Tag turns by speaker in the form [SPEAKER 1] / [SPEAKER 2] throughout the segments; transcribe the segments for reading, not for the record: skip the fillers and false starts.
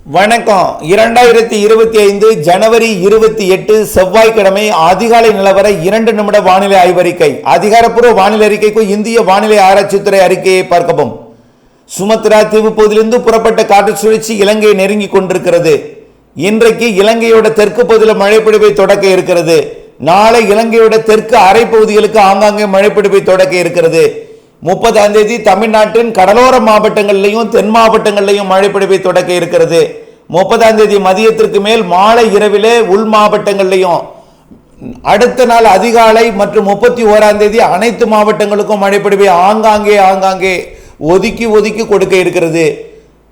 [SPEAKER 1] வணக்கம். 2025 ஜனவரி 28 செவ்வாய்க்கிழமை அதிகாலை நிலவர 2 நிமிட வானிலை ஆய்வறிக்கை. அதிகாரப்பூர்வ வானிலை அறிக்கைக்கு இந்திய வானிலை ஆராய்ச்சித்துறை அறிக்கையை பார்க்கவும். சுமத்ரா தீவு பகுதியிலிருந்து புறப்பட்ட காற்று சுழற்சி இலங்கையை நெருங்கி கொண்டிருக்கிறது. இன்றைக்கு இலங்கையோட தெற்கு பகுதியில் மழைப்பொழிவை தொடக்க இருக்கிறது. நாளை இலங்கையோட தெற்கு அரை பகுதிகளுக்கு ஆங்காங்கே மழைப்பொழிவை தொடக்க இருக்கிறது. 30ஆம் தேதி தமிழ்நாட்டின் கடலோர மாவட்டங்களிலையும் தென் மாவட்டங்களிலையும் மழைப்பொழிவை தொடக்க இருக்கிறது. 30ஆம் தேதி மதியத்திற்கு மேல் மாலை இரவிலே உள் மாவட்டங்களிலையும், அடுத்த நாள் அதிகாலை மற்றும் 31ஆம் தேதி அனைத்து மாவட்டங்களுக்கும் மழைப்பொழிவை ஆங்காங்கே ஒதுக்கி கொடுக்க இருக்கிறது.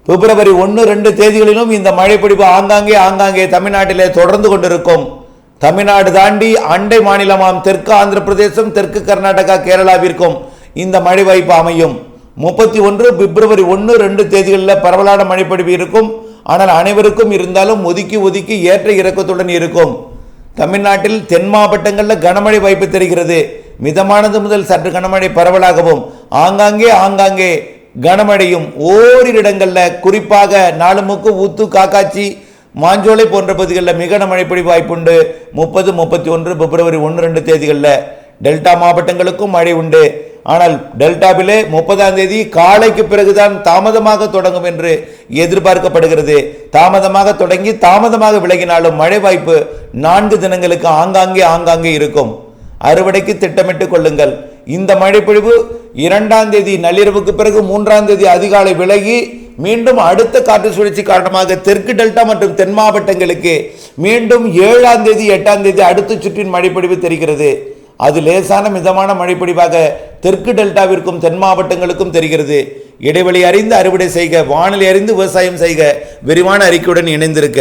[SPEAKER 1] பிப்ரவரி 1-2 தேதிகளிலும் இந்த மழைப்பொழிவு ஆங்காங்கே தமிழ்நாட்டிலே தொடர்ந்து கொண்டிருக்கும். தமிழ்நாடு தாண்டி அண்டை மாநிலமாம் தெற்கு ஆந்திர பிரதேசம், தெற்கு கர்நாடகா, கேரளாவிற்கும் இந்த மழை வாய்ப்பு அமையும். 31 பிப்ரவரி 1-2 தேதிகளில் பரவலான மழைப்பொழிவு இருக்கும். ஆனால் அனைவருக்கும் இருந்தாலும் ஒதுக்கி ஏற்ற இறக்கத்துடன் இருக்கும். தமிழ்நாட்டில் தென் மாவட்டங்களில் கனமழை வாய்ப்பு தெரிகிறது. மிதமானது முதல் சற்று கனமழை பரவலாகவும் ஆங்காங்கே கனமழையும் ஓரிரு இடங்களில், குறிப்பாக நாலுமுக்கு, ஊத்து, காக்காட்சி, மாஞ்சோலை போன்ற பகுதிகளில் மிக மழைப்பொழிவு வாய்ப்புண்டு. 30-31 பிப்ரவரி 1-2 தேதிகளில் டெல்டா மாவட்டங்களுக்கும் மழை உண்டு. ஆனால் டெல்டாவிலே 30ஆம் தேதி காலைக்கு பிறகுதான் தாமதமாக தொடங்கும் என்று எதிர்பார்க்கப்படுகிறது. தாமதமாக தொடங்கி தாமதமாக விலகினாலும் மழை வாய்ப்பு 4 தினங்களுக்கு ஆங்காங்கே இருக்கும். அறுவடைக்கு திட்டமிட்டுக் கொள்ளுங்கள். இந்த மழைப்பொழிவு 2ஆம் தேதி நள்ளிரவுக்கு பிறகு 3ஆம் தேதி அதிகாலை விலகி மீண்டும் அடுத்த காற்று சுழற்சி காரணமாக தெற்கு டெல்டா மற்றும் தென் மாவட்டங்களுக்கு மீண்டும் 7ஆம் தேதி 8ஆம் தேதி அடுத்த சுற்றின் மழைப்பொழிவு தெரிகிறது. அது லேசான மிதமான மழைப்பொழிவாக தெற்கு டெல்டாவிற்கும் தென் மாவட்டங்களுக்கும் தெரிகிறது. இடைவெளி அறிந்து அறுவடை செய்க, வானிலை அறிந்து விவசாயம் செய்க. விரிவான அறிக்கையுடன் இணைந்திருக்க.